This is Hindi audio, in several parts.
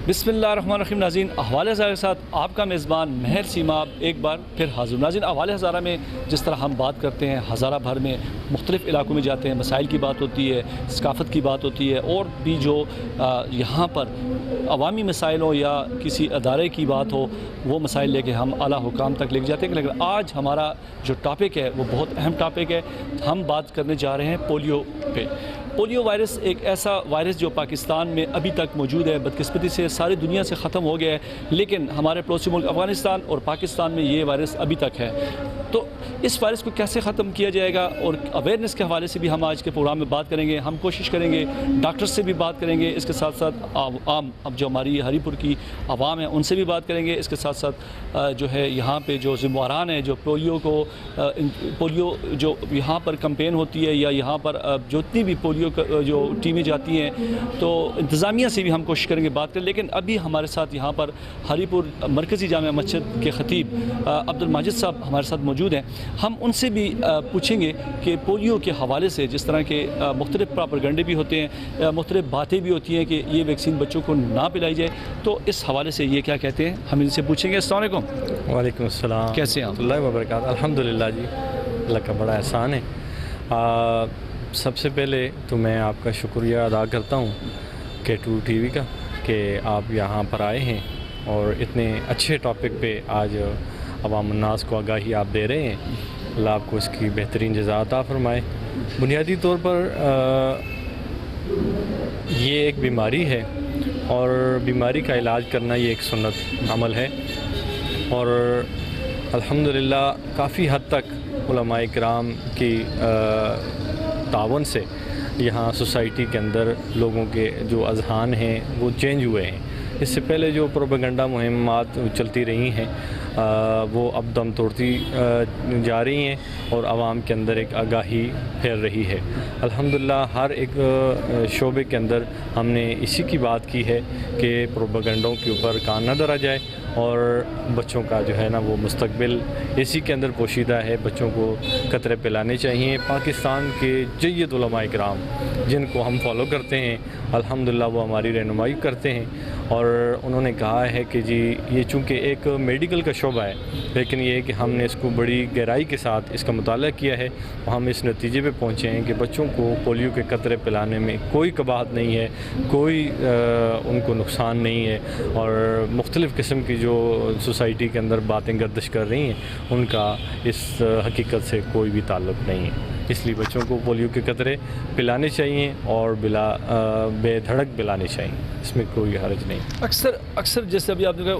बिस्मिल्लाहिर्रहमानिर्रहीम। नाज़रीन, अहवाल हज़ारा के साथ आपका मेज़बान महर सीमा एक बार फिर हाज़िर। नाज़रीन, अहवाल हज़ारा में जिस तरह हम बात करते हैं, हज़ारा भर में मुख्तलिफ़ इलाकों में जाते हैं, मसाइल की बात होती है, सकाफ़त की बात होती है, और भी जो यहाँ पर अवामी मसाइलों या किसी अदारे की बात हो, वो मसाइल लेके हम आला हुकाम तक लेके जाते हैं। लेकिन आज हमारा जो टॉपिक है वो बहुत अहम टॉपिक है। हम बात करने जा रहे हैं पोलियो पे। पोलियो वायरस एक ऐसा वायरस जो पाकिस्तान में अभी तक मौजूद है, बदकिस्मती से सारी दुनिया से ख़त्म हो गया है, लेकिन हमारे पड़ोसी मुल्क अफ़गानिस्तान और पाकिस्तान में ये वायरस अभी तक है। तो इस वायरस को कैसे ख़त्म किया जाएगा और अवेयरनेस के हवाले से भी हम आज के प्रोग्राम में बात करेंगे। हम कोशिश करेंगे डॉक्टर से भी बात करेंगे, इसके साथ साथ आम अब जो हमारी हरीपुर की आवाम है उनसे भी बात करेंगे। इसके साथ साथ जो है यहाँ पे जो ज़िम्मेवारान है, जो पोलियो जो यहाँ पर कैंपेन होती है या यहाँ पर जितनी भी पोलियो जो टीमें जाती हैं, तो इंतज़ामिया से भी हम कोशिश करेंगे बात करें। लेकिन अभी हमारे साथ यहाँ पर हरीपुर मरकज़ी जामिया मस्जिद के ख़तीब अब्दुल माजिद साहब हमारे साथ मौजूद हैं। हम उनसे भी पूछेंगे कि पोलियो के हवाले से जिस तरह के मुख्तलिफ़ प्रोपेगेंडे भी होते हैं, मुख्तलिफ़ बातें भी होती हैं कि ये वैक्सीन बच्चों को ना पिलाई जाए, तो इस हवाले से ये क्या कहते हैं हम इनसे पूछेंगे। अस्सलाम वालेकुम। वालेकुम अस्सलाम। कैसे हैं आप? अल्लाह वबरकातुहू। अल्हम्दुलिल्लाह जी, अल्लाह का बड़ा एहसान है। सबसे पहले तो मैं आपका शुक्रिया अदा करता हूँ K2 TV का कि आप यहाँ पर आए हैं और इतने अच्छे टॉपिक पे आज अवाम उन्नास को आगाही आप दे रहे हैं। अल्लाह आपको इसकी बेहतरीन जज़ा अता फ़रमाए। बुनियादी तौर पर ये एक बीमारी है और बीमारी का इलाज करना ये एक सुन्नत अमल है, और अल्हम्दुलिल्लाह काफ़ी हद तक उलमाए किराम की तावन से यहाँ सोसाइटी के अंदर लोगों के जो अज़हान हैं वो चेंज हुए हैं। इससे पहले जो प्रोपेगेंडा मुहिम्मात चलती रही हैं वो अब दम तोड़ती जा रही हैं और आवाम के अंदर एक आगाही फैल रही है। अल्हम्दुलिल्लाह हर एक शोबे के अंदर हमने इसी की बात की है कि प्रोपेगेंडों के ऊपर कान न धरा जाए और बच्चों का जो है ना वो मुस्तकबिल इसी के अंदर पोशीदा है। बच्चों को कतरे पिलाने चाहिए। पाकिस्तान के जय्यद उलमाए किराम जिनको हम फॉलो करते हैं, अल्हम्दुलिल्लाह वो हमारी रहनुमाई करते हैं, और उन्होंने कहा है कि जी ये चूँकि एक मेडिकल का शोबा है, लेकिन ये है कि हमने इसको बड़ी गहराई के साथ इसका मुताला किया है और हम इस नतीजे पे पहुँचे हैं कि बच्चों को पोलियो के कतरे पिलाने में कोई कबाहत नहीं है, कोई उनको नुकसान नहीं है, और मुख्तलिफ़ किस्म की जो सोसाइटी के अंदर बातें गर्दिश कर रही हैं उनका इस हकीकत से कोई भी ताल्लुक़ नहीं है। इसलिए बच्चों को पोलियो के कतरे पिलाने चाहिए और बेधड़क पिलाने चाहिए, इसमें कोई हर्ज नहीं। अक्सर जैसे अभी आपने कहा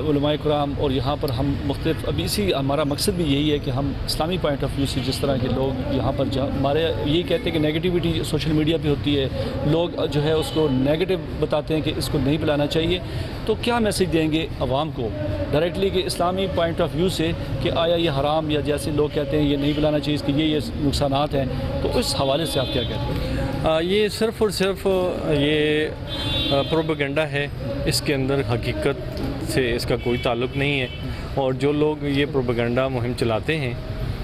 उलमाए किराम, और यहाँ पर हम मुख्तलिफ अभी इसी हमारा मकसद भी यही है कि हम इस्लामी पॉइंट ऑफ व्यू से जिस तरह के लोग यहाँ पर हमारे यही कहते हैं कि नेगेटिविटी सोशल मीडिया पे होती है, लोग जो है उसको नेगेटिव बताते हैं कि इसको नहीं पिलाना चाहिए, तो क्या मैसेज देंगे आवाम को डायरेक्टली कि इस्लामी पॉइंट ऑफ व्यू से कि आया ये हराम, या जैसे लोग कहते हैं ये नहीं पिलाना चाहिए, इसके ये नुकसानात हैं, तो इस हवाले से आप क्या कहते हैं? ये सिर्फ़ और सिर्फ ये प्रोपेगेंडा है, इसके अंदर हकीकत से इसका कोई ताल्लुक़ नहीं है, और जो लोग ये प्रोपेगेंडा मुहिम चलाते हैं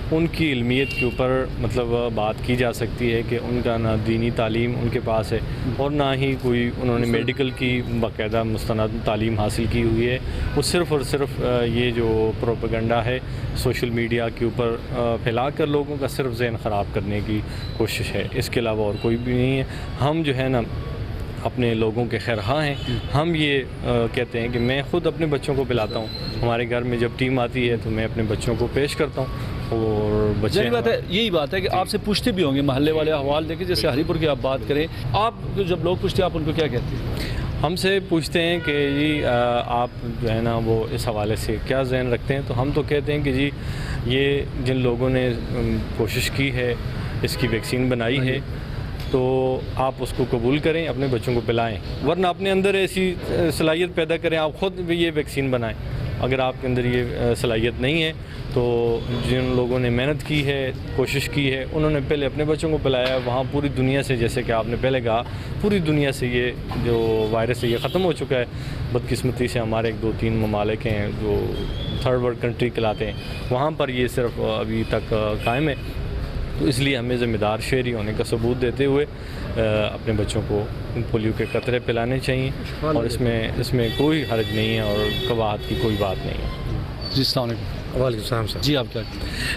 उनकी इल्मियत के ऊपर मतलब बात की जा सकती है कि उनका ना दीनी तालीम उनके पास है और ना ही कोई उन्होंने मेडिकल की बाकायदा मुस्तनद तालीम हासिल की हुई है। वो सिर्फ़ और सिर्फ ये जो प्रोपेगेंडा है सोशल मीडिया के ऊपर फैला कर लोगों का सिर्फ जहन ख़राब करने की कोशिश है, इसके अलावा और कोई भी नहीं है। हम जो है ना अपने लोगों के खैरख़्वाह हैं। हम ये कहते हैं कि मैं ख़ुद अपने बच्चों को पिलाता हूँ। हमारे घर में जब टीम आती है तो मैं अपने बच्चों को पेश करता हूँ, और बच्चे बात है, यही बात है कि आपसे पूछते भी होंगे मोहल्ले वाले अहवाल देखें, जैसे हरीपुर की आप बात करें, आप जब लोग पूछते हैं आप उनको क्या कहते हैं? हमसे पूछते हैं कि जी आप जो है ना वो इस हवाले से क्या ज़हन रखते हैं, तो हम तो कहते हैं कि जी ये जिन लोगों ने कोशिश की है, इसकी वैक्सीन बनाई है, तो आप उसको कबूल करें, अपने बच्चों को पिलाएं, वरना अपने अंदर ऐसी सलाहियत पैदा करें, आप ख़ुद भी ये वैक्सीन बनाएं। अगर आपके अंदर ये सलाहियत नहीं है तो जिन लोगों ने मेहनत की है, कोशिश की है, उन्होंने पहले अपने बच्चों को पिलाया। वहाँ पूरी दुनिया से, जैसे कि आपने पहले कहा, पूरी दुनिया से ये जो वायरस है ये ख़त्म हो चुका है। बदकिस्मती से हमारे 1-2-3 ममालिक हैं जो थर्ड वर्ल्ड कंट्री कहलाते हैं, वहाँ पर ये सिर्फ अभी तक कायम है। तो इसलिए हमें ज़िम्मेदार शहरी होने का सबूत देते हुए अपने बच्चों को पोलियो के कतरे पिलाने चाहिए और इसमें कोई हर्ज नहीं है और कबाहत की कोई बात नहीं है। जी अस्सलाम वालेकुम। वालेकुम सलाम सर। जी आप क्या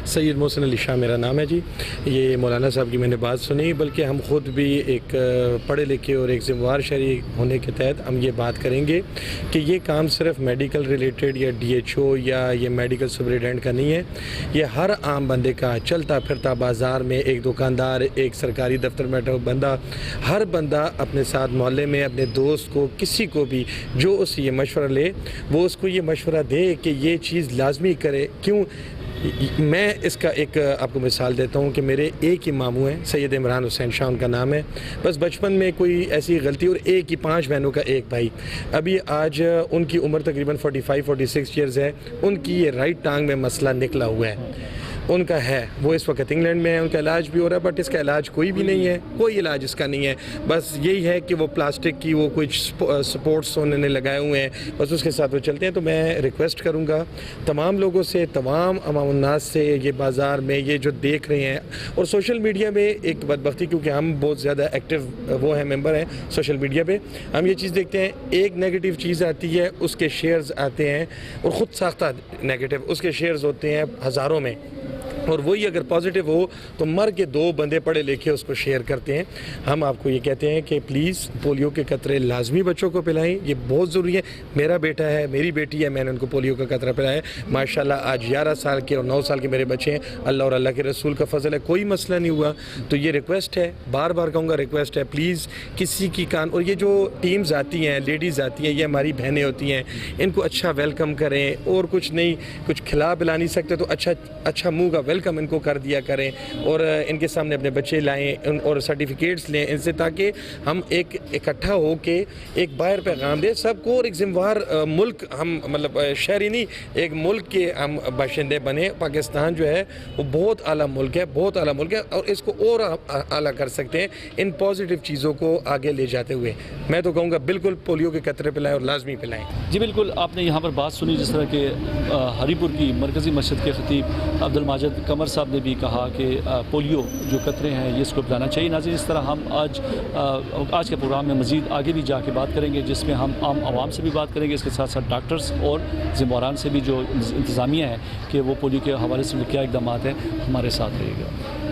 सैयद मोहसिन अली शाह मेरा नाम है जी। ये मौलाना साहब की मैंने बात सुनी, बल्कि हम ख़ुद भी एक पढ़े लिखे और एक ज़िम्मेवार शहरी होने के तहत हम ये बात करेंगे कि ये काम सिर्फ मेडिकल रिलेटेड या DHO या ये मेडिकल सुपरिटेंडेंट का नहीं है, ये हर आम बंदे का, चलता फिरता बाज़ार में एक दुकानदार, एक सरकारी दफ्तर में बैठा बंदा, हर बंदा अपने साथ मोहल्ले में अपने दोस्त को, किसी को भी जो उससे ये मशवरा ले, वो उसको ये मशवरा दे कि ये चीज़ लाजमी करे। क्यों? मैं इसका एक आपको मिसाल देता हूँ कि मेरे एक ही मामू हैं, सैयद इमरान हुसैन शाह उनका नाम है। बस बचपन में कोई ऐसी गलती, और एक ही 5 बहनों का एक भाई, अभी आज उनकी उम्र तकरीबन 45-46 ईयर्स है। उनकी ये राइट टांग में मसला निकला हुआ है, उनका है। वो इस वक्त इंग्लैंड में है, उनका इलाज भी हो रहा है, बट इसका इलाज कोई भी नहीं है, कोई इलाज इसका नहीं है। बस यही है कि वो प्लास्टिक की वो कुछ सपोर्ट्स उन्होंने लगाए हुए हैं, बस उसके साथ वो चलते हैं। तो मैं रिक्वेस्ट करूँगा तमाम लोगों से, तमाम अवामनास से, ये बाज़ार में ये जो देख रहे हैं, और सोशल मीडिया में एक बदबख्ती, क्योंकि हम बहुत ज़्यादा एक्टिव वो हैं, मेंबर हैं सोशल मीडिया पे, हम ये चीज़ देखते हैं, एक नेगेटिव चीज़ आती है, उसके शेयर्स आते हैं, और ख़ुद साख्ता नेगेटिव उसके शेयर्स होते हैं हज़ारों में, और वही अगर पॉजिटिव हो तो मर के 2 बंदे पढ़े लिखे उसको शेयर करते हैं। हम आपको ये कहते हैं कि प्लीज़ पोलियो के कतरे लाजमी बच्चों को पिलाएं, ये बहुत ज़रूरी है। मेरा बेटा है, मेरी बेटी है, मैंने उनको पोलियो का कतरा पिलाया है, माशाल्लाह आज 11 साल के और 9 साल के मेरे बच्चे हैं। अल्लाह और अल्लाह के रसूल का फजल है, कोई मसला नहीं हुआ। तो ये रिक्वेस्ट है, बार बार कहूँगा, रिक्वेस्ट है, प्लीज़ किसी की कान, और ये जो टीम्स आती हैं, लेडीज़ आती हैं, ये हमारी बहनें होती हैं, इनको अच्छा वेलकम करें, और कुछ नहीं, कुछ खिला पिला नहीं सकते तो अच्छा मुँह का वेलकम इनको कर दिया करें, और इनके सामने अपने बच्चे लाएं और सर्टिफिकेट्स लें इनसे, ताकि हम एक इकट्ठा हो के एक बाहर पैगाम दें सबको, और एक ज़िम्मेवार मुल्क, हम मतलब शहरी नहीं, एक मुल्क के हम बाशिंदे बने। पाकिस्तान जो है वो बहुत आला मुल्क है, बहुत आला मुल्क है, और इसको और आला कर सकते हैं इन पॉजिटिव चीज़ों को आगे ले जाते हुए। मैं तो कहूँगा बिल्कुल पोलियो के कतरे पिलाएं और लाजमी पिलाएं। जी बिल्कुल, आपने यहाँ पर बात सुनी जिस तरह के हरीपुर की मरकज़ी मस्जिद के खतीब अब्दुल माजिद कमर साहब ने भी कहा कि पोलियो जो कतरे हैं ये इसको पिलाना चाहिए। नाज़रीन, इस तरह हम आज के प्रोग्राम में मज़ीद आगे भी जाके बात करेंगे, जिसमें हम आम आवाम से भी बात करेंगे, इसके साथ साथ डॉक्टर्स और ज़िम्मेवारान से भी, जो इंतज़ामिया है कि वो पोलियो के हवाले से क्या इक़दाम हैं। हमारे साथ रहिएगा।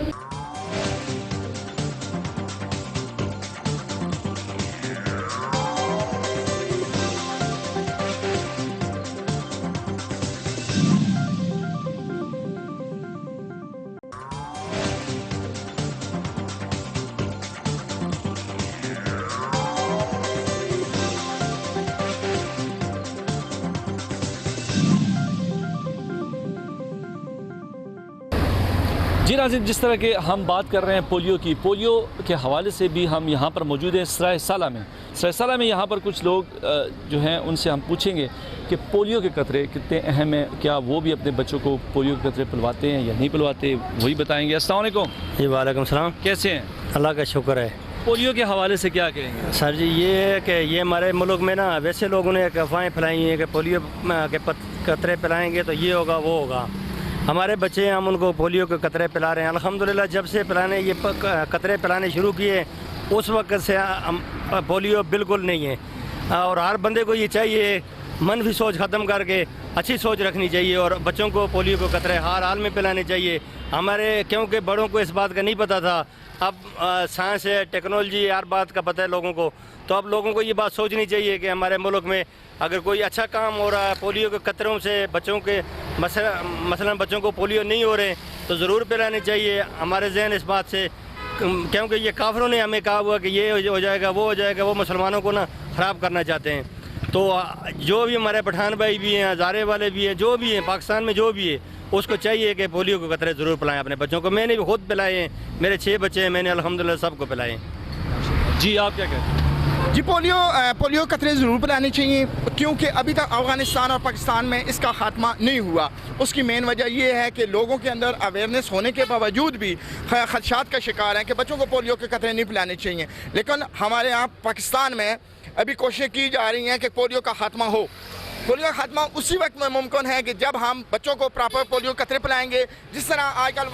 जी नाज़रीन, जिस तरह के हम बात कर रहे हैं पोलियो की, पोलियो के हवाले से भी हम यहाँ पर मौजूद हैं सराय में यहाँ पर कुछ लोग जो हैं उनसे हम पूछेंगे कि पोलियो के कतरे कितने अहम हैं, क्या वो भी अपने बच्चों को पोलियो के कतरे पिलवाते हैं या नहीं पिलवाते, वही बताएंगे। अस्सलाम वालेकुम। जी वालेकुम सलाम। कैसे हैं? अल्लाह का शुक्र है। पोलियो के हवाले से क्या कहेंगे? सर जी, ये है कि ये हमारे मुल्क में ना वैसे लोगों ने एक अफवाहें फैलाई हैं कि पोलियो के कतरे पिलाएंगे तो ये होगा वो होगा। हमारे बच्चे हैं, हम उनको पोलियो के कतरे पिला रहे हैं अल्हम्दुलिल्लाह। जब से पिलाने कतरे पिलाने शुरू किए उस वक्त से पोलियो बिल्कुल नहीं है, और हर बंदे को ये चाहिए मनफी सोच ख़त्म करके अच्छी सोच रखनी चाहिए, और बच्चों को पोलियो को कतरे हर हाल में पिलाने चाहिए। हमारे क्योंकि बड़ों को इस बात का नहीं पता था, अब साइंस है, टेक्नोलॉजी, हर बात का पता है लोगों को, तो अब लोगों को ये बात सोचनी चाहिए कि हमारे मुल्क में अगर कोई अच्छा काम हो रहा है, पोलियो के कतरों से बच्चों के मसलन बच्चों को पोलियो नहीं हो रहे तो ज़रूर पिलाने चाहिए। हमारे जहन इस बात से, क्योंकि ये काफिरों ने हमें कहा हुआ कि ये हो जाएगा, वो हो जाएगा, वो मुसलमानों को ना ख़राब करना चाहते हैं। तो जो भी हमारे पठान भाई भी हैं, हज़ारे वाले भी हैं, जो भी हैं पाकिस्तान में, जो भी है, उसको चाहिए कि पोलियो के कतरे ज़रूर पिलाएं अपने बच्चों को। मैंने भी खुद पिलाए हैं, मेरे 6 बच्चे हैं, मैंने अल्हम्दुलिल्लाह सबको पिलाए हैं। जी आप क्या कहते हैं? जी पोलियो कतरे ज़रूर पिलाने चाहिए, क्योंकि अभी तक अफ़गानिस्तान और पाकिस्तान में इसका खात्मा नहीं हुआ। उसकी मेन वजह यह है कि लोगों के अंदर अवेयरनेस होने के बावजूद भी खदशात का शिकार हैं कि बच्चों को पोलियो के कतरे नहीं पिलाने चाहिए। लेकिन हमारे यहाँ पाकिस्तान में अभी कोशिशें की जा रही हैं कि पोलियो का खात्मा हो। पोलियो का खात्मा उसी वक्त में मुमकिन है कि जब हम बच्चों को प्रॉपर पोलियो कतरे पिलाएंगे। जिस तरह आजकल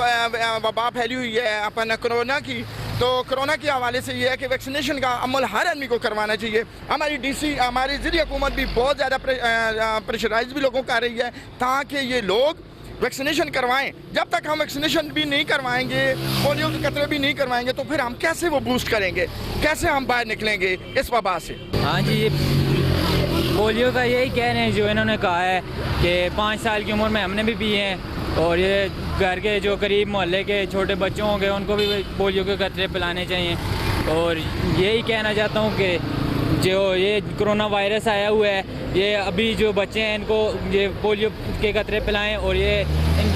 वबा फैली हुई है अपन कोरोना की, तो कोरोना के हवाले से ये है कि वैक्सीनेशन का अमल हर आदमी को करवाना चाहिए। हमारी DC हमारी ज़िली हुकूमत भी बहुत ज़्यादा प्रेशराइज भी लोगों को कर रही है ताकि ये लोग वैक्सीनेशन करवाएं। जब तक हम वैक्सीनेशन भी नहीं करवाएंगे, पोलियो के कतरे भी नहीं करवाएंगे, तो फिर हम कैसे वो बूस्ट करेंगे, कैसे हम बाहर निकलेंगे इस वबा से। हाँ जी, ये पोलियो का यही कह रहे हैं जो इन्होंने कहा है कि 5 साल की उम्र में हमने भी पिए हैं, और ये घर के जो करीब मोहल्ले के छोटे बच्चों होंगे उनको भी पोलियो के कतरे पिलाने चाहिए। और यही कहना चाहता हूँ कि जो ये कोरोना वायरस आया हुआ है, ये अभी जो बच्चे हैं इनको ये पोलियो के कतरे पिलाएं, और ये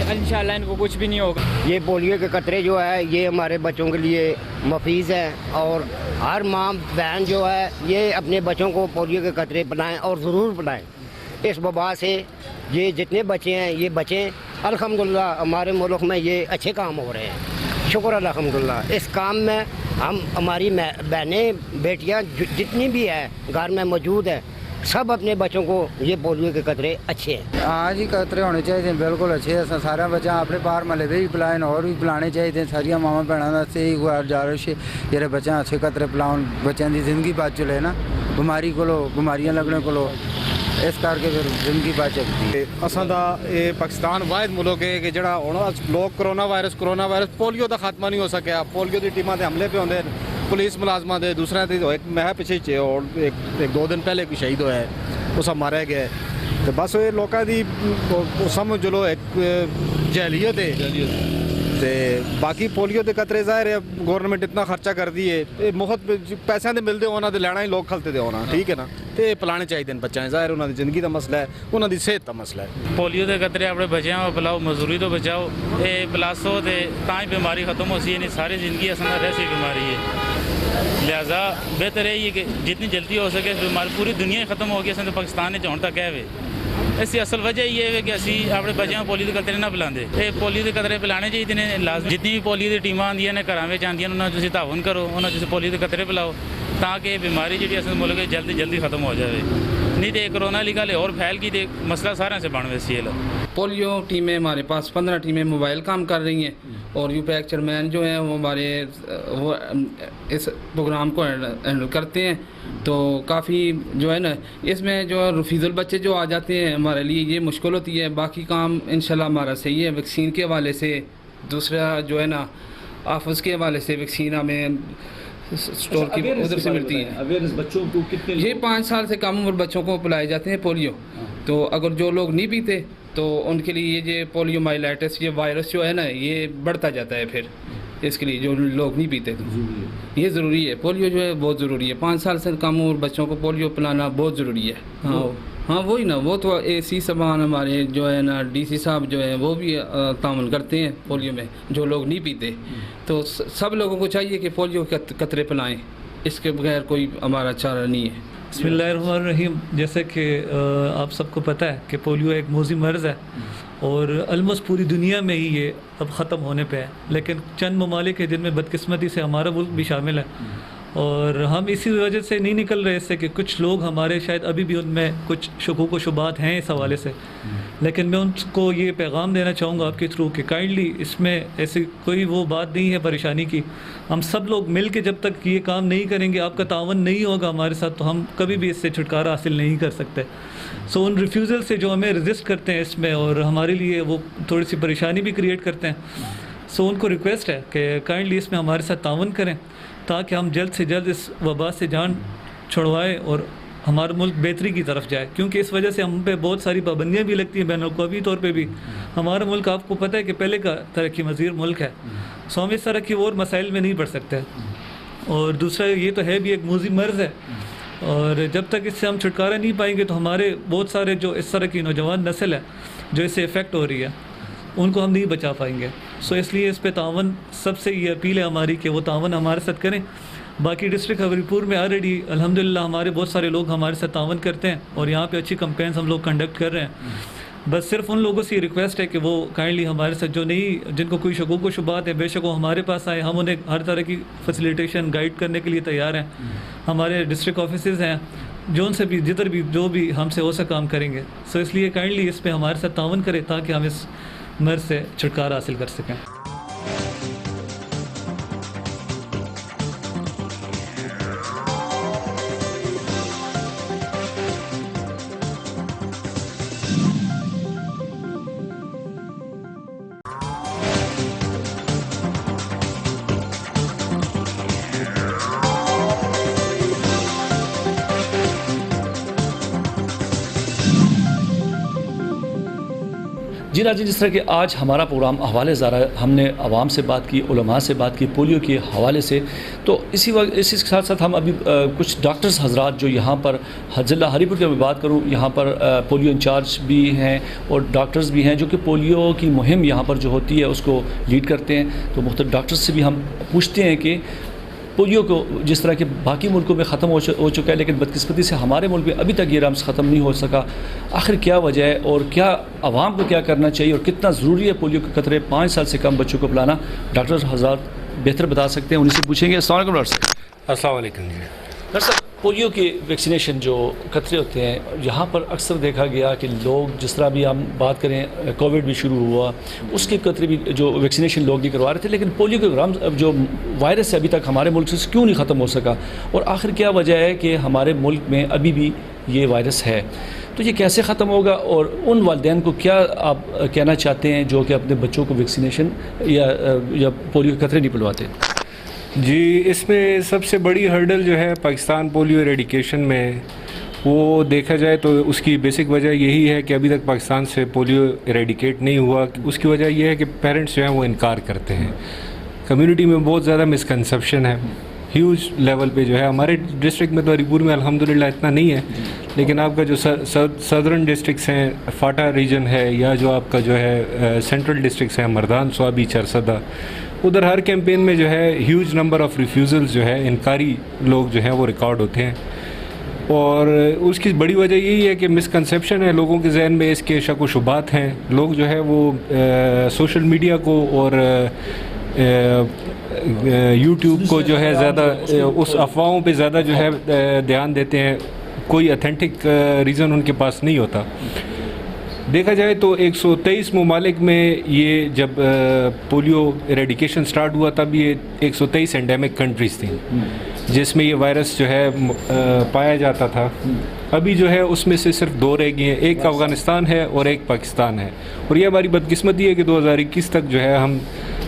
इंशाल्लाह इनको कुछ भी नहीं होगा। ये पोलियो के कतरे जो है ये हमारे बच्चों के लिए मफीज़ हैं, और हर माँ बहन जो है ये अपने बच्चों को पोलियो के कतरे पिलाएं, और ज़रूर पिलाएं। इस वबा से ये जितने बच्चे हैं ये बचें। अल्हम्दुलिल्लाह हमारे मुल्क में ये अच्छे काम हो रहे हैं, शुक्र अल्हम्दुलिल्लाह। इस काम में हम हमारी बहनें बेटियां जितनी भी हैं घर में मौजूद हैं, सब अपने बच्चों को ये पोलियो के कतरे अच्छे हैं। हाँ जी, कतरे होने चाहिए बिल्कुल अच्छे हैं। सारे बच्चे अपने बाहर महल्ले भी पिलाएं और भी पिलाने चाहिए। सारिया मावा भैनों से ही गुजारिश है जेह्ड़े बच्चे अच्छे कतरे पिलाओ, बच्चों की जिंदगी बच चले ना बीमारी को, बीमारियां लगने को, इस करके फिर जिंदगी बच सकती। असां दा ये पाकिस्तान वाहिद मुल्क है कि जड़ा हुण लोग कोरोना वायरस पोलियो का खात्मा नहीं हो सकिया। पोलियो की टीमां ते हमले पे होंदे, पुलिस मुलाजमां दे, दूसरे ते एक मैं पिछे और एक 2 दिन पहले कोई शहीद होया है, उस मारे गए। तो बस ये लोगों की समझ लो एक जहलीत है। ते बाकी पोलियो के कतरे ज़ाहिर है गौरमेंट इतना खर्चा कर दी है, मुफ्त पैसे तो मिलते होना तो लैना ही लोग खलते दे होना, ठीक है ना। तो पिलाने चाहिए बच्चे, ज़ाहिर उन्होंने जिंदगी का मसला है, उन्होंने सेहत का मसला है। पोलियो के कतरे अपने बच्चों को पिलाओ, मजदूरी तो बचाओ, ये पिलासो तो तां ही बीमारी खत्म हो सी। नहीं सारी जिंदगी असल ऐसी बीमारी है, लिहाजा बेहतर है कि जितनी जल्दी हो सके बीमारी पूरी दुनिया खत्म होगी। असं तो पाकिस्तान हुण तक है वे इसकी असल वजह ये है कि असी अपने बच्चों को पोलियो के कतरे ना पिलाते। ये पोलियो के कतरे पिलाने चाहिए ने लाजमी। जितनी भी पोलियो की टीमां आंदियां ने घरां विच आंदियां उन्होंने तुसीं तावन करो, उन्होंने तुसीं पोलियो के कतरे पिलाओ ताकि बीमारी जी असल मुल्क जल्दी जल्दी खत्म हो जाए। नहीं तो कोरोना वाली गल और फैल गई तो मसला सारे से बन वैसी। पोलियो टीमें हमारे पास 15 टीमें मोबाइल काम कर रही हैं, और यूपैक चेयरमैन जो हैं वो हमारे वो इस प्रोग्राम को हैंडल करते हैं। तो काफ़ी जो है ना इसमें जो रफीजुल बच्चे जो आ जाते हैं हमारे लिए ये मुश्किल होती है। बाकी काम इंशाल्लाह हमारा सही है। वैक्सीन के हवाले से, दूसरा जो है ना आफस के हवाले से वैक्सीन हमें स्टोर की उधर से मिलती है। अवेयरनेस बच्चों को कितने ये 5 साल से कम उम्र बच्चों को पिलाए जाते हैं पोलियो। तो अगर जो लोग नहीं पीते तो उनके लिए ये पोलियो माइलाइटिस ये वायरस जो है ना ये बढ़ता जाता है। फिर इसके लिए जो लोग नहीं पीते तो ये ज़रूरी है, पोलियो जो है बहुत ज़रूरी है। 5 साल से कम उम्र बच्चों को पोलियो पिलाना बहुत ज़रूरी है। हाँ वही ना, वो तो AC सबान हमारे जो है ना DC साहब जो है वो भी तामन करते हैं पोलियो में, जो लोग नहीं पीते। तो सब लोगों को चाहिए कि पोलियो के कतरे पिलाएं, इसके बगैर कोई हमारा चारा नहीं है। बिस्मिल्लाहिर्रहमानिर्रहीम। जैसे कि आप सबको पता है कि पोलियो एक मौजी मर्ज़ है और ऑलमोस्ट पूरी दुनिया में ही ये अब ख़त्म होने पे है, लेकिन चंद ममालिक है जिनमें बदकिस्मती से हमारा मुल्क भी शामिल है। और हम इसी वजह से नहीं निकल रहे इससे कि कुछ लोग हमारे शायद अभी भी उनमें कुछ शकूक व शुबात हैं इस हवाले से। लेकिन मैं उनको ये पैगाम देना चाहूँगा आपके थ्रू कि काइंडली इसमें ऐसी कोई वो बात नहीं है परेशानी की। हम सब लोग मिल के जब तक ये काम नहीं करेंगे, आपका तावन नहीं होगा हमारे साथ, तो हम कभी भी इससे छुटकारा हासिल नहीं कर सकते। सो उन रिफ्यूज़ल से जो हमें रजिस्ट करते हैं इसमें और हमारे लिए वो थोड़ी सी परेशानी भी क्रिएट करते हैं, सो उनको रिक्वेस्ट है कि काइंडली इसमें हमारे साथ तावन करें ताकि हम जल्द से जल्द इस वबा से जान छुड़वाएँ और हमारा मुल्क बेहतरी की तरफ जाए। क्योंकि इस वजह से हम पे बहुत सारी पाबंदियाँ भी लगती हैं बैनुल-अक़वामी तौर पे भी। हमारा मुल्क आपको पता है कि पहले का तरक्की मज़ीर मुल्क है, सो हम इस तरह की और मसाइल में नहीं पड़ सकते। और दूसरा ये तो है भी एक मौजी मर्ज़ है, और जब तक इससे हम छुटकारा नहीं पाएंगे तो हमारे बहुत सारे जो इस तरह की नौजवान नस्ल है जो इससे इफ़ेक्ट हो रही है उनको हम नहीं बचा पाएंगे। सो इसलिए इस पे तावन सबसे ये अपील है हमारी कि वो तावन हमारे साथ करें। बाकी डिस्ट्रिक्ट खबरीपुर में ऑलरेडी अल्हम्दुलिल्लाह हमारे बहुत सारे लोग हमारे साथ तावन करते हैं और यहाँ पे अच्छी कैंपेन्स हम लोग कंडक्ट कर रहे हैं। बस सिर्फ उन लोगों से ये रिक्वेस्ट है कि वो काइंडली हमारे साथ जो नहीं, जिनको कोई शकूक व शुबात है, बेशक वो हमारे पास आए, हम उन्हें हर तरह की फैसिलिटेशन गाइड करने के लिए तैयार हैं। हमारे डिस्ट्रिक्ट ऑफिसेज़ हैं जो उनसे भी जिधर भी जो भी हमसे हो सका हम करेंगे। सो इसलिए काइंडली इस पर हमारे साथ तावन करें ताकि हम इस मर्ज़ से छुटकारा हासिल कर सकें। जी नाज़रीन, जिस तरह कि आज हमारा प्रोग्राम हवाले ज़ारा, हमने आवाम से बात की, उलमा से बात की पोलियो के हवाले से, तो इसी के साथ साथ हम अभी कुछ डॉक्टर्स हजरात जो यहाँ पर ज़िला हरीपुर की मैं बात करूँ, यहाँ पर पोलियो इंचार्ज भी हैं और डॉक्टर्स भी हैं जो कि पोलियो की मुहिम यहाँ पर जो होती है उसको लीड करते हैं। तो मुख्तलिफ डॉक्टर्स से भी हम पूछते हैं कि पोलियो को जिस तरह के बाकी मुल्कों में ख़त्म हो चुका है, लेकिन बदकिस्मती से हमारे मुल्क में अभी तक ये रम्स ख़त्म नहीं हो सका। आखिर क्या वजह है और क्या आवाम को क्या करना चाहिए और कितना ज़रूरी है पोलियो के कतरे 5 साल से कम बच्चों को पिलाना, डॉक्टर हज़रात बेहतर बता सकते हैं, उन्हीं से पूछेंगे। अस्सलाम वालेकुम डॉक्टर साहब। अस्सलाम वालेकुम जी। डॉक्टर साहब, पोलियो के वैक्सीनेशन जो कतरे होते हैं, यहाँ पर अक्सर देखा गया कि लोग जिस तरह भी हम बात करें, कोविड भी शुरू हुआ, उसके कतरे भी जो वैक्सीनेशन लोग नहीं करवा रहे थे, लेकिन पोलियो के रम्स जो वायरस है अभी तक हमारे मुल्क से क्यों नहीं ख़त्म हो सका और आखिर क्या वजह है कि हमारे मुल्क में अभी भी ये वायरस है, तो ये कैसे ख़त्म होगा और उन वालिदैन को क्या आप कहना चाहते हैं जो कि अपने बच्चों को वैक्सीनेशन या पोलियो के कतरे नहीं पिलवाते? जी, इसमें सबसे बड़ी हर्डल जो है पाकिस्तान पोलियो एरेडिकेशन में, वो देखा जाए तो उसकी बेसिक वजह यही है कि अभी तक पाकिस्तान से पोलियो एरेडिकेट नहीं हुआ। उसकी वजह यह है कि पेरेंट्स जो हैं वो इनकार करते हैं। कम्युनिटी में बहुत ज़्यादा मिसकंसेप्शन है, ह्यूज लेवल पे जो है। हमारे डिस्ट्रिक्ट में तो हरीपुर में अल्हम्दुलिल्लाह इतना नहीं है, लेकिन आपका जो सदर्न डिस्ट्रिक्ट्स हैं, फाटा रीजन है, या जो आपका जो है सेंट्रल डिस्ट्रिक्ट्स हैं, मर्दान, स्वाबी, चरसदा, उधर हर कैंपेन में जो है ह्यूज नंबर ऑफ़ रिफ्यूज़ल्स जो है, इनकारी लोग जो हैं वो रिकॉर्ड होते हैं। और उसकी बड़ी वजह यही है कि मिसकंसेप्शन है लोगों के जहन में, इसके शक व शुबात हैं। लोग जो है वो सोशल मीडिया को और यूट्यूब को जो है ज़्यादा उस अफवाहों पे ज़्यादा जो है ध्यान देते हैं, कोई अथेंटिक रीज़न उनके पास नहीं होता। देखा जाए तो 123 ममालिक में ये जब पोलियो एरेडिकेशन स्टार्ट हुआ तब ये 123 एंडेमिक कंट्रीज़ थी जिसमें ये वायरस जो है पाया जाता था। अभी जो है उसमें से सिर्फ 2 रह गए हैं, एक अफ़गानिस्तान है और एक पाकिस्तान है। और ये हमारी बदकिस्मती है कि 2021 तक जो है हम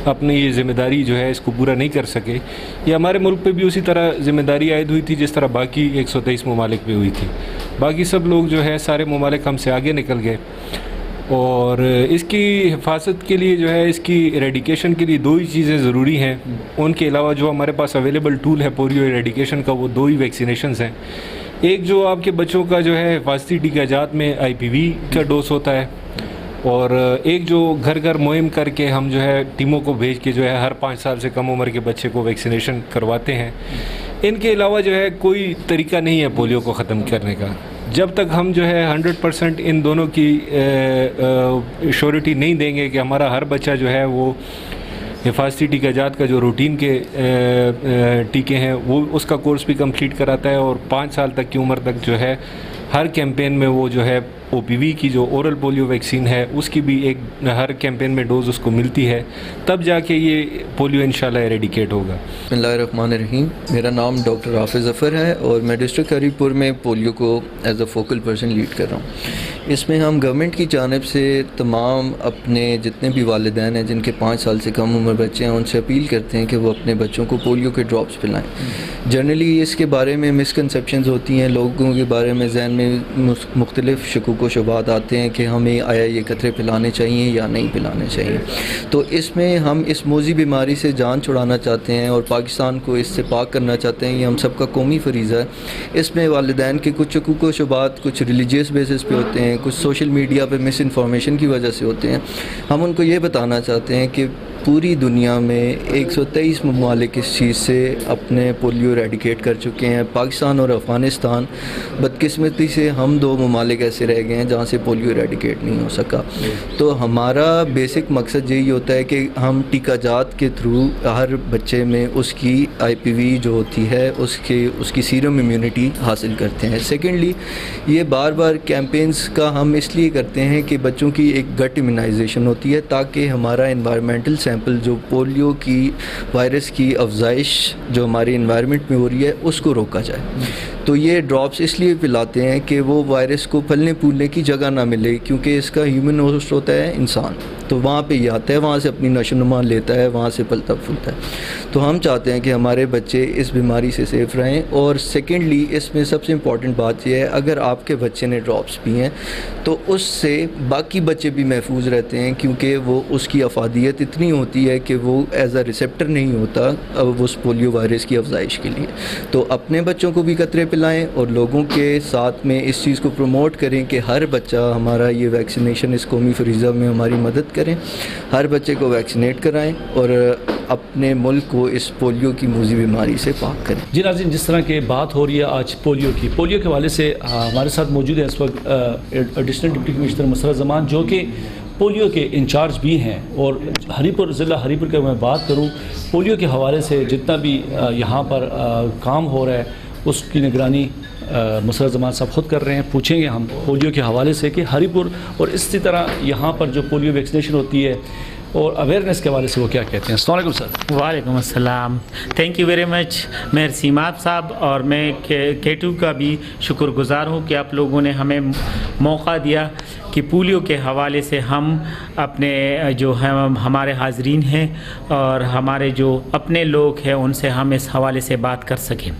अपनी ये ज़िम्मेदारी जो है इसको पूरा नहीं कर सके। ये हमारे मुल्क पे भी उसी तरह ज़िम्मेदारी आयद हुई थी जिस तरह बाकी 123 ममालिक पे हुई थी। बाकी सब लोग जो है सारे ममालिक हमसे आगे निकल गए। और इसकी हिफाजत के लिए जो है, इसकी एरेडिकेशन के लिए 2 ही चीज़ें ज़रूरी हैं। उनके अलावा जो हमारे पास अवेलेबल टूल है पोलियो एरेडिकेशन का, वो 2 ही वैक्सीनेशंस हैं। एक जो आपके बच्चों का जो है हिफाजती टीकाजात में IPV का डोज होता है, और एक जो घर घर मुहिम करके हम जो है टीमों को भेज के जो है हर 5 साल से कम उम्र के बच्चे को वैक्सीनेशन करवाते हैं। इनके अलावा जो है कोई तरीका नहीं है पोलियो को ख़त्म करने का। जब तक हम जो है 100% इन दोनों की श्योरिटी नहीं देंगे कि हमारा हर बच्चा जो है वो हिफाजती टीकाजात का जो रूटीन के टीके हैं वो उसका कोर्स भी कंप्लीट कराता है, और 5 साल तक की उम्र तक जो है हर कैंपेन में वो जो है OPV की जो ओरल पोलियो वैक्सीन है उसकी भी एक हर कैंपेन में डोज उसको मिलती है, तब जाके ये पोलियो इंशाल्लाह एरेडिकेट होगा। बिस्मिल्लाहिर्रहमानिर्रहीम। मेरा नाम डॉक्टर हाफिज़ ज़फ़र है और मैं डिस्ट्रिक्ट हरीपुर में पोलियो को as a focal person lead कर रहा हूँ। इसमें हम गवर्नमेंट की जानिब से तमाम अपने जितने भी वालिदैन हैं जिनके 5 साल से कम उम्र बच्चे हैं उनसे अपील करते हैं कि वो अपने बच्चों को पोलियो के ड्रॉप्स पिलाएं। जनरली इसके बारे में मिसकंसेप्शंस होती हैं, लोगों के बारे में जहन में मुख्तलिफ शकूक व शुबात आते हैं कि हमें आया ये कतरे पिलाने चाहिए या नहीं पिलाने चाहिए। तो इसमें हम इस मोज़ी बीमारी से जान छुड़ाना चाहते हैं और पाकिस्तान को इससे पाक करना चाहते हैं। ये हम सबका कौमी फरीज़ा है। इसमें वालिदैन के कुछ शकूक व शुबात कुछ रिलीजियस बेसिस पे होते हैं, कुछ सोशल मीडिया पे मिस इन्फॉर्मेशन की वजह से होते हैं। हम उनको ये बताना चाहते हैं कि पूरी दुनिया में 123 ममालिक इस चीज़ से अपने पोलियो एरेडिकेट कर चुके हैं। पाकिस्तान और अफ़गानिस्तान, बदकिस्मती से हम 2 ममालिक ऐसे रह गए हैं जहाँ से पोलियो एरेडिकेट नहीं हो सका। तो हमारा बेसिक मकसद यही होता है कि हम टीकाजात के थ्रू हर बच्चे में उसकी IPV जो होती है उसकी सीरम इम्यूनिटी हासिल करते हैं। सेकेंडली, ये बार बार कैंपेन्स का हम इसलिए करते हैं कि बच्चों की एक गट इम्यूनाइजेशन होती है ताकि हमारा इन्वायरमेंटल सैंपल जो पोलियो की वायरस की अफजाइश जो हमारी इन्वायरमेंट में हो रही है उसको रोका जाए। तो ये ड्रॉप्स इसलिए पिलाते हैं कि वो वायरस को फलने फूलने की जगह ना मिले, क्योंकि इसका ह्यूमन होस्ट होता है इंसान। तो वहाँ पे ही आता है, वहाँ से अपनी नशोनुमा लेता है, वहाँ से पलता फूलता है। तो हम चाहते हैं कि हमारे बच्चे इस बीमारी से सेफ़ रहें। और सेकेंडली इसमें सबसे इम्पॉर्टेंट बात यह है, अगर आपके बच्चे ने ड्रॉप्स पी हैं तो उससे बाकी बच्चे भी महफूज रहते हैं, क्योंकि वो उसकी अफादियत इतनी होती है कि वो एज अ रिसेप्टर नहीं होता उस पोलियो वायरस की अफजाइश के लिए। तो अपने बच्चों को भी कतरे पिलाएं और लोगों के साथ में इस चीज़ को प्रमोट करें कि हर बच्चा हमारा ये वैक्सीनेशन इस कौमी फरीज़ा में हमारी मदद करें, हर बच्चे को वैक्सीनेट कराएं और अपने मुल्क को इस पोलियो की मूजी बीमारी से पाक करें। जी नाज़रीन, जिस तरह की बात हो रही है आज पोलियो के हवाले से हमारे साथ मौजूद है इस वक्त एडिशनल डिप्टी कमिश्नर मसरत ज़मान, जो कि पोलियो के इंचार्ज भी हैं। और हरीपुर ज़िला हरीपुर की मैं बात करूं, पोलियो के हवाले से जितना भी यहाँ पर काम हो रहा है उसकी निगरानी मसरत ज़मान साहब ख़ुद कर रहे हैं। पूछेंगे हम पोलियो के हवाले से कि हरीपुर और इसी तरह यहाँ पर जो पोलियो वैक्सीनेशन होती है और अवेयरनेस के हवाले से वो क्या कहते हैं। अस्सलाम वालेकुम सर। वालेकुम अस्सलाम, थैंक यू वेरी मच मेहर सीमाब साहब। और मैं K2 का भी शुक्रगुज़ार हूँ कि आप लोगों ने हमें मौका दिया कि पोलियो के हवाले से हम अपने जो है हमारे हाज़रीन हैं और हमारे जो अपने लोग हैं उनसे हम इस हवाले से बात कर सकें।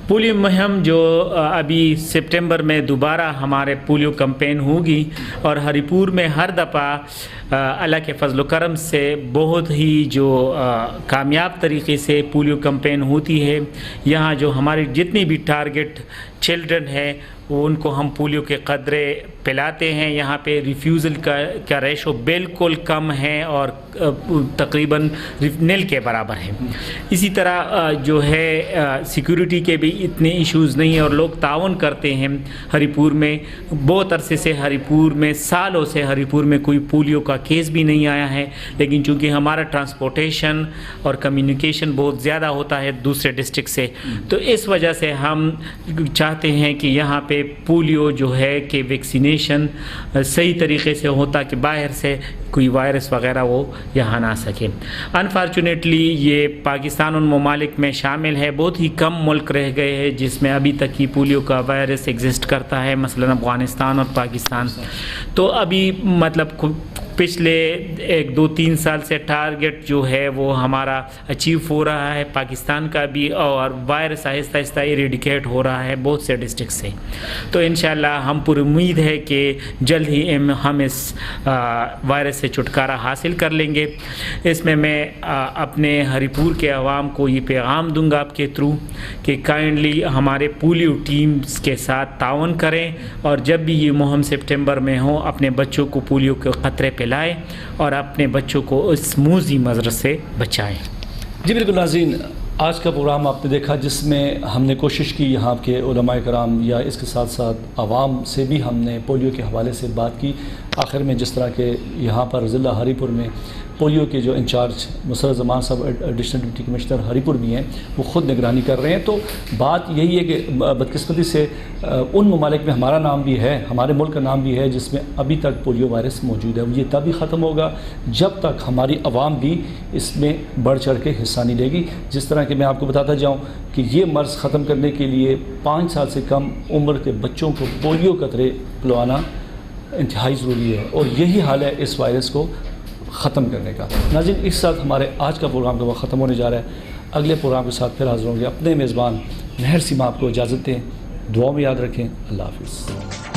पोलियो मुहिम जो अभी सितंबर में दोबारा हमारे पोलियो कैंपेन होगी और हरीपुर में हर दफ़ा अल्लाह के फजल करम से बहुत ही जो कामयाब तरीके से पोलियो कैंपेन होती है। यहाँ जो हमारी जितनी भी टारगेट चिल्ड्रन है उनको हम पोलियो के कतरे पिलाते हैं। यहाँ पे रिफ्यूज़ल का रेशो बिल्कुल कम है और तकरीबन नील के बराबर है। इसी तरह जो है सिक्योरिटी के भी इतने इश्यूज़ नहीं है और लोग ताउन करते हैं। हरीपुर में बहुत अरसे से हरीपुर में सालों से हरीपुर में कोई पोलियो का केस भी नहीं आया है, लेकिन चूँकि हमारा ट्रांसपोर्टेशन और कम्युनिकेशन बहुत ज़्यादा होता है दूसरे डिस्ट्रिक्ट से, तो इस वजह से हम चाहते हैं कि यहाँ पे पोलियो जो है कि वैक्सीनेशन सही तरीके से होता कि बाहर से कोई वायरस वगैरह वो यहाँ ना सके। अनफॉर्चुनेटली ये पाकिस्तान उन ममालिक में शामिल है, बहुत ही कम मुल्क रह गए हैं जिसमें अभी तक ही पोलियो का वायरस एग्जिस्ट करता है, मसलन अफ़गानिस्तान और पाकिस्तान। तो अभी मतलब पिछले 1-2-3 साल से टारगेट जो है वो हमारा अचीव हो रहा है पाकिस्तान का भी, और वायरस आहिस्ता आहिस्ता इरेडिकेट हो रहा है बहुत से डिस्ट्रिक्ट से। तो इंशाल्लाह हम पूरी उम्मीद है कि जल्द ही हम इस वायरस से छुटकारा हासिल कर लेंगे। इसमें मैं अपने हरीपुर के अवाम को ये पैगाम दूंगा आपके थ्रू कि काइंडली हमारे पोलियो टीम्स के साथ ताउन करें और जब भी ये मुहिम सितंबर में हो अपने बच्चों को पोलियो के खतरे पे लाएं और अपने बच्चों को इस मूजी मजर से बचाएं। जी बिल्कुल नाज़रीन, आज का प्रोग्राम आपने देखा जिसमें हमने कोशिश की यहाँ के उलमाए कराम या इसके साथ साथ आवाम से भी हमने पोलियो के हवाले से बात की। आखिर में जिस तरह के यहाँ पर ज़िला हरीपुर में पोलियो के जो इंचार्ज मसरत ज़मान साहब एडिशनल डिप्टी कमिश्नर हरीपुर भी हैं, वो ख़ुद निगरानी कर रहे हैं। तो बात यही है कि बदकिस्मती से उन ममालिक में हमारा नाम भी है, हमारे मुल्क का नाम भी है जिसमें अभी तक पोलियो वायरस मौजूद है। ये तभी ख़त्म होगा जब तक हमारी आवाम भी इसमें बढ़ चढ़ के हिस्सा नहीं लेगी। जिस तरह कि मैं आपको बताता जाऊँ कि ये मर्ज़ ख़त्म करने के लिए 5 साल से कम उम्र के बच्चों को पोलियो कतरे पिलवाना इंतहाई ज़रूरी है और यही हाल है इस वायरस को ख़त्म करने का। नाज़रीन, इस साथ हमारे आज का प्रोग्राम का वक्त ख़त्म होने जा रहा है। अगले प्रोग्राम के साथ फिर हाज़िर होंगे। अपने मेज़बान मेहर सीमा आपको इजाज़त दें, दुआ में याद रखें। अल्लाह हाफ़िज़।